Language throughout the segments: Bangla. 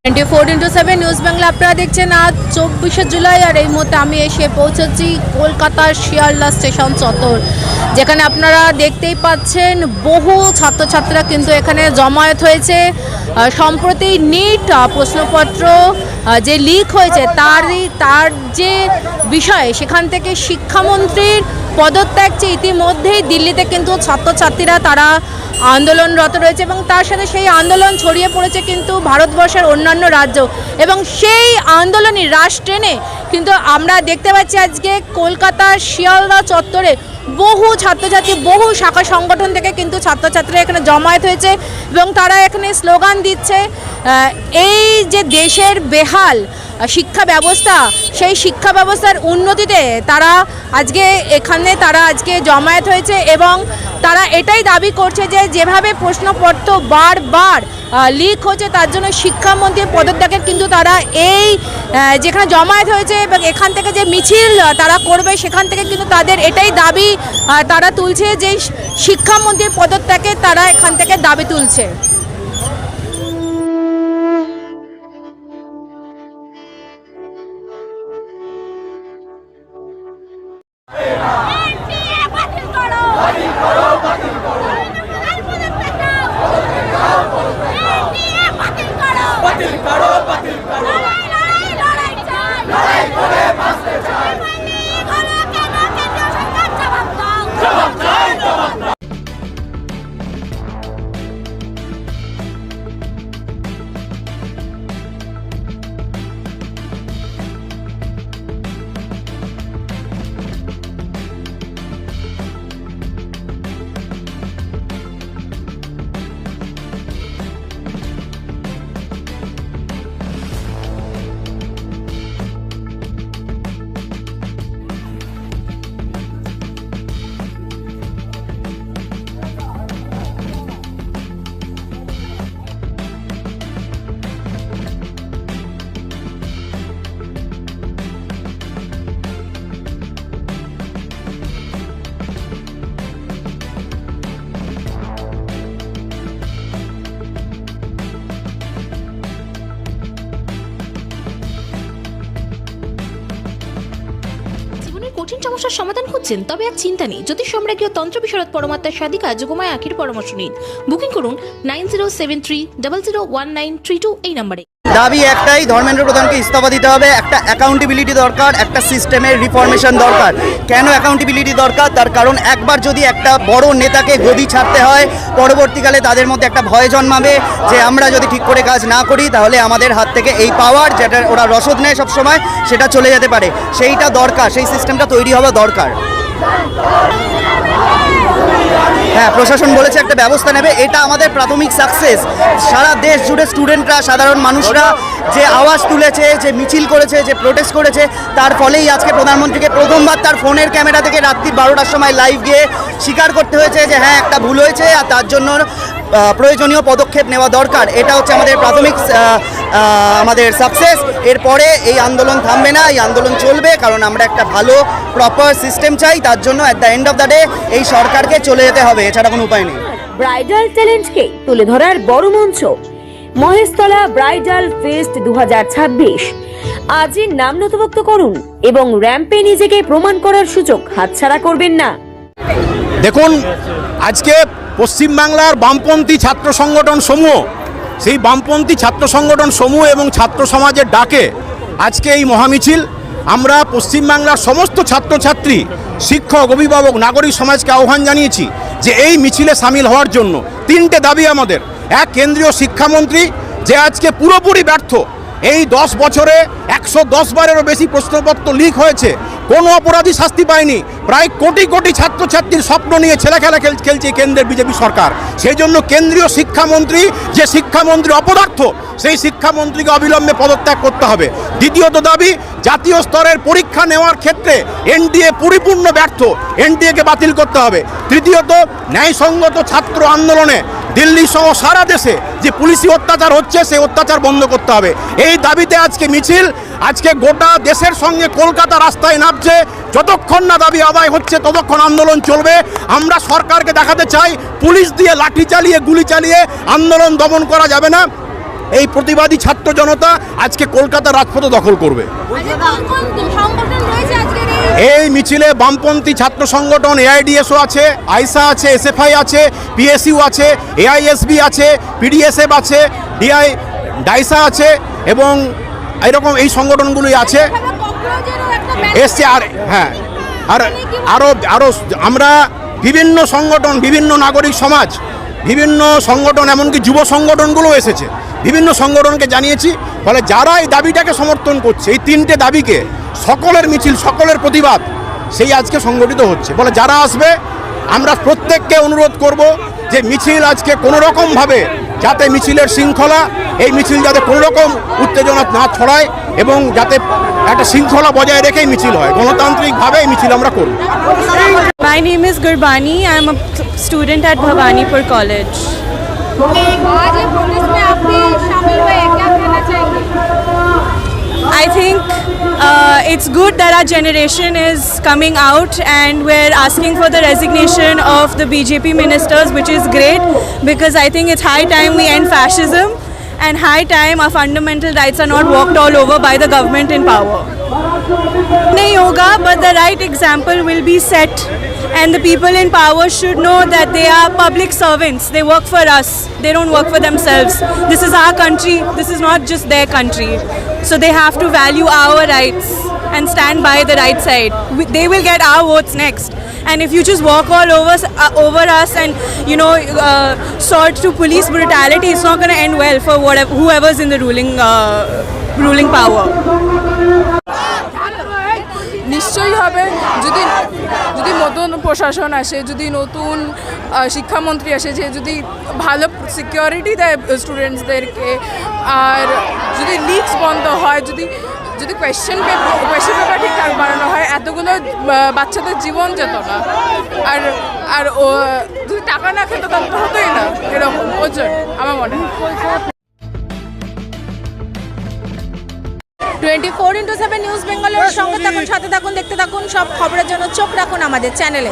24x7 নিউজ বাংলা আপনারা দেখছেন। আজ 24শে জুলাই আর এই মুহূর্তে আমি এসে পৌঁছেছি কলকাতার শিয়ালদা স্টেশন চত্বর, যেখানে আপনারা দেখতেই পাচ্ছেন বহু ছাত্রছাত্রীরা কিন্তু এখানে জমায়েত হয়েছে। সম্প্রতি নিট প্রশ্নপত্র যে লিক হয়েছে তার যে বিষয়, সেখান থেকে শিক্ষামন্ত্রীর পদত্যাগ চেয়ে ইতিমধ্যেই দিল্লিতে কিন্তু ছাত্রছাত্রীরা তারা আন্দোলনরত রয়েছে এবং তার সাথে সেই আন্দোলন ছড়িয়ে পড়েছে কিন্তু ভারতবর্ষের অন্যান্য রাজ্য, এবং সেই আন্দোলনই রাশ টেনে কিন্তু আমরা দেখতে পাচ্ছি আজকে কলকাতার শিয়ালদা চত্বরে বহু ছাত্রছাত্রী, বহু শাখা সংগঠন থেকে কিন্তু ছাত্রছাত্রীরা এখানে জমায়েত হয়েছে এবং তারা এখানে স্লোগান দিচ্ছে এই যে দেশের বেহাল শিক্ষা ব্যবস্থা, সেই শিক্ষা ব্যবস্থার উন্নতিতে তারা আজকে জমায়েত হয়েছে এবং তারা এটাই দাবি করছে যে যেভাবে প্রশ্নপত্র বারবার লিক হচ্ছে তার জন্য শিক্ষামন্ত্রীর পদত্যাগের কিন্তু তারা এই যেখানে জমায়েত হয়েছে এবং এখান থেকে যে মিছিল তারা করবে সেখান থেকে কিন্তু তাদের এটাই দাবি তারা তুলছে যে শিক্ষামন্ত্রীর পদত্যাগের তারা এখান থেকে দাবি তুলছে। কঠিন সমস্যার সমাধান খুঁজছেন? তবে আর চিন্তা নেই। জ্যোতিষ সম্রাজ্ঞী তন্ত্র বিশারদ পরমাত্মা সাধিকা যোগমায়া আখির পরামর্শ নিন। বুকিং করুন 9073001932 এই নম্বরে। দাবি একটাই, ধর্মেন্দ্র প্রধানকে ইস্তফা দিতে হবে। একটা অ্যাকাউন্টেবিলিটি দরকার, একটা সিস্টেমের রিফরমেশন দরকার। কেন অ্যাকাউন্টেবিলিটি দরকার? তার কারণ একবার যদি একটা বড় নেতাকে গদি ছাড়তে হয়, পরবর্তীকালে তাদের মধ্যে একটা ভয় জন্মাবে যে আমরা যদি ঠিক করে কাজ না করি তাহলে আমাদের হাত থেকে এই পাওয়ার, যেটা ওরা রসদ নেয় সবসময়, সেটা চলে যেতে পারে। সেইটা দরকার, সেই সিস্টেমটা তৈরি হওয়া দরকার। হ্যাঁ, প্রশাসন বলেছে একটা ব্যবস্থা নেবে, এটা আমাদের প্রাথমিক সাকসেস। সারা দেশ জুড়ে স্টুডেন্টরা, সাধারণ মানুষরা যে আওয়াজ তুলেছে, যে মিছিল করেছে, যে প্রোটেস্ট করেছে, তার ফলেই আজকে প্রধানমন্ত্রীকে প্রথমবার তার ফোনের ক্যামেরা থেকে রাত্রি 12টার সময় লাইভ গিয়ে স্বীকার করতে হয়েছে যে হ্যাঁ একটা ভুল হয়েছে আর তার জন্য প্রয়োজনীয় পদক্ষেপ নেওয়া দরকার। এটা হচ্ছে আমাদের প্রাথমিক আমাদের সাকসেস। এরপরে এই আন্দোলন থামবে না, এই আন্দোলন চলবে, কারণ আমরা একটা ভালো প্রপার সিস্টেম চাই। তার জন্য at the end of the day এই সরকারকে চলে যেতে হবে, এছাড়া কোনো উপায় নেই। ব্রাইডাল চ্যালেঞ্জকে তুলে ধরার বড় মঞ্চ মহেশতলা ব্রাইডাল ফেস্ট 2026। আজই নাম নথিভুক্ত করুন এবং র্যাম্পে নিজেকে প্রমাণ করার সুযোগ হাতছাড়া করবেন না। দেখুন, আজকে পশ্চিমবাংলার বামপন্থী ছাত্র সংগঠন সমূহ, সেই বামপন্থী ছাত্র সংগঠন সমূহ এবং ছাত্র সমাজের ডাকে আজকে এই মহামিছিল। আমরা পশ্চিমবাংলার সমস্ত ছাত্রছাত্রী, শিক্ষক, অভিভাবক, নাগরিক সমাজকে আহ্বান জানিয়েছি যে এই মিছিলে সামিল হওয়ার জন্য। তিনটে দাবি আমাদের। এক, কেন্দ্রীয় শিক্ষামন্ত্রী যে আজকে পুরোপুরি ব্যর্থ। এই 10 বছরে 110 বারেরও বেশি প্রশ্নপত্র লিক হয়েছে, কোনো অপরাধী শাস্তি পায়নি। প্রায় কোটি কোটি ছাত্রছাত্রীর স্বপ্ন নিয়ে ছেলেখেলা খেলছে কেন্দ্রের বিজেপি সরকার। সেই জন্য কেন্দ্রীয় শিক্ষামন্ত্রী, যে শিক্ষামন্ত্রী অপদার্থ, সেই শিক্ষামন্ত্রীকে অবিলম্বে পদত্যাগ করতে হবে। দ্বিতীয়ত দাবি, জাতীয় স্তরের পরীক্ষা নেওয়ার ক্ষেত্রে এনডিএ পরিপূর্ণ ব্যর্থ, এনডিএকে বাতিল করতে হবে। তৃতীয়ত, ন্যায়সঙ্গত ছাত্র আন্দোলনে দিল্লি সহ সারা দেশে যে পুলিশি অত্যাচার হচ্ছে, সেই অত্যাচার বন্ধ করতে হবে। এই দাবিতে আজকে মিছিল। আজকে গোটা দেশের সঙ্গে কলকাতা রাস্তায় নামছে। যতক্ষণ না দাবি আদায় হচ্ছে ততক্ষণ আন্দোলন চলবে। আমরা সরকারকে দেখাতে চাই পুলিশ দিয়ে লাঠি চালিয়ে, গুলি চালিয়ে আন্দোলন দমন করা যাবে না। এই প্রতিবাদী ছাত্র জনতা আজকে কলকাতা রাজপথ দখল করবে। এই মিছিলে বামপন্থী ছাত্র সংগঠন এআইডিএসও আছে, আইসা আছে, এসএফআই আছে, পিএসইউ আছে, এআইএসবি আছে, পিডিএসএফ আছে, ডাইসা আছে এবং এরকম এই সংগঠনগুলোই আছে এসছে। আর হ্যাঁ, আরও আমরা বিভিন্ন সংগঠন, বিভিন্ন নাগরিক সমাজ, বিভিন্ন সংগঠন, এমনকি যুব সংগঠনগুলো এসেছে, বিভিন্ন সংগঠনকে জানিয়েছি। ফলে যারা এই দাবিটাকে সমর্থন করছে, এই তিনটে দাবিকে, সকলের মিছিল, সকলের প্রতিবাদ সেই আজকে সংগঠিত হচ্ছে। ফলে যারা আসবে আমরা প্রত্যেককে অনুরোধ করব যে মিছিল আজকে কোনো রকমভাবে যাতে মিছিলের শৃঙ্খলা, এই মিছিল যাতে কোনো রকম উত্তেজনা না ছড়ায় এবং যাতে একটা শৃঙ্খলা বজায় রেখেই মিছিল হয়, গণতান্ত্রিকভাবে এই মিছিল আমরা করব। My name is Gurbani. I am a student at Bhavanipur College. I think it's good that our generation is coming out and we're asking for the resignation of the BJP ministers, which is great because I think it's high time we end fascism and high time our fundamental rights are not walked all over by the government in power. Nahi hoga, but the right example will be set and the people in power should know that they are public servants. They work for us. They don't work for themselves. This is our country. This is not just their country. So they have to value our rights and stand by the right side. They will get our votes next. And if you just walk all over us and sort to police brutality, it's not going to end well for whoever's in the ruling power. নিশ্চয়ই হবে যদি নতুন প্রশাসন আসে, যদি নতুন শিক্ষামন্ত্রী আসে, যে যদি ভালো সিকিউরিটি দেয় স্টুডেন্টসদেরকে, আর যদি লিকস বন্ধ হয়, যদি কোয়েশ্চেন পেপার ঠিকঠাক বানানো হয়, এতগুলো বাচ্চাদের জীবন যেত না। আর যদি টাকা না খেতো তাহলে তো হতোই না এরকম ওজন, আমার মনে হয়। 24x7 নিউজ বেঙ্গলের সঙ্গে থাকুন, সাথে থাকুন, দেখতে থাকুন, সব খবরের জন্য চোখ রাখুন আমাদের চ্যানেলে।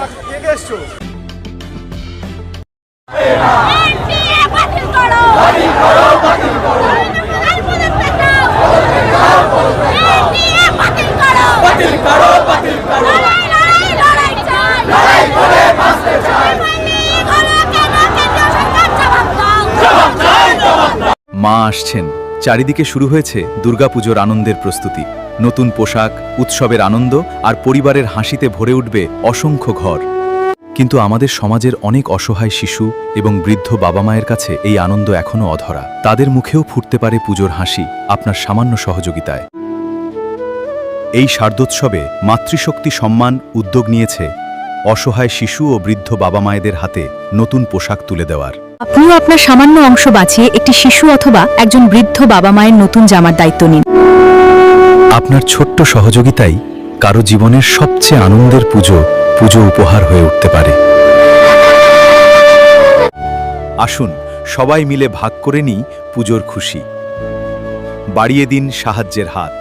মা আসছেন, চারিদিকে শুরু হয়েছে দুর্গাপুজোর আনন্দের প্রস্তুতি। নতুন পোশাক, উৎসবের আনন্দ আর পরিবারের হাসিতে ভরে উঠবে অসংখ্য ঘর। কিন্তু আমাদের সমাজের অনেক অসহায় শিশু এবং বৃদ্ধ বাবা মায়ের কাছে এই আনন্দ এখনও অধরা। তাদের মুখেও ফুটতে পারে পুজোর হাসি আপনার সামান্য সহযোগিতায়। এই শারদোৎসবে মাতৃশক্তি সম্মান উদ্যোগ নিয়েছে অসহায় শিশু ও বৃদ্ধ বাবা মায়েদের হাতে নতুন পোশাক তুলে দেওয়ার। আপনিও আপনার সামান্য অংশ বাঁচিয়ে একটি শিশু অথবা একজন বৃদ্ধ বাবা মায়ের নতুন জামার দায়িত্ব নিন। আপনার ছোট্ট সহযোগিতাই কারো জীবনের সবচেয়ে আনন্দের পুজো উপহার হয়ে উঠতে পারে। আসুন সবাই মিলে ভাগ করে নিই পুজোর খুশি। বাড়িয়ে দিন সাহায্যের হাত।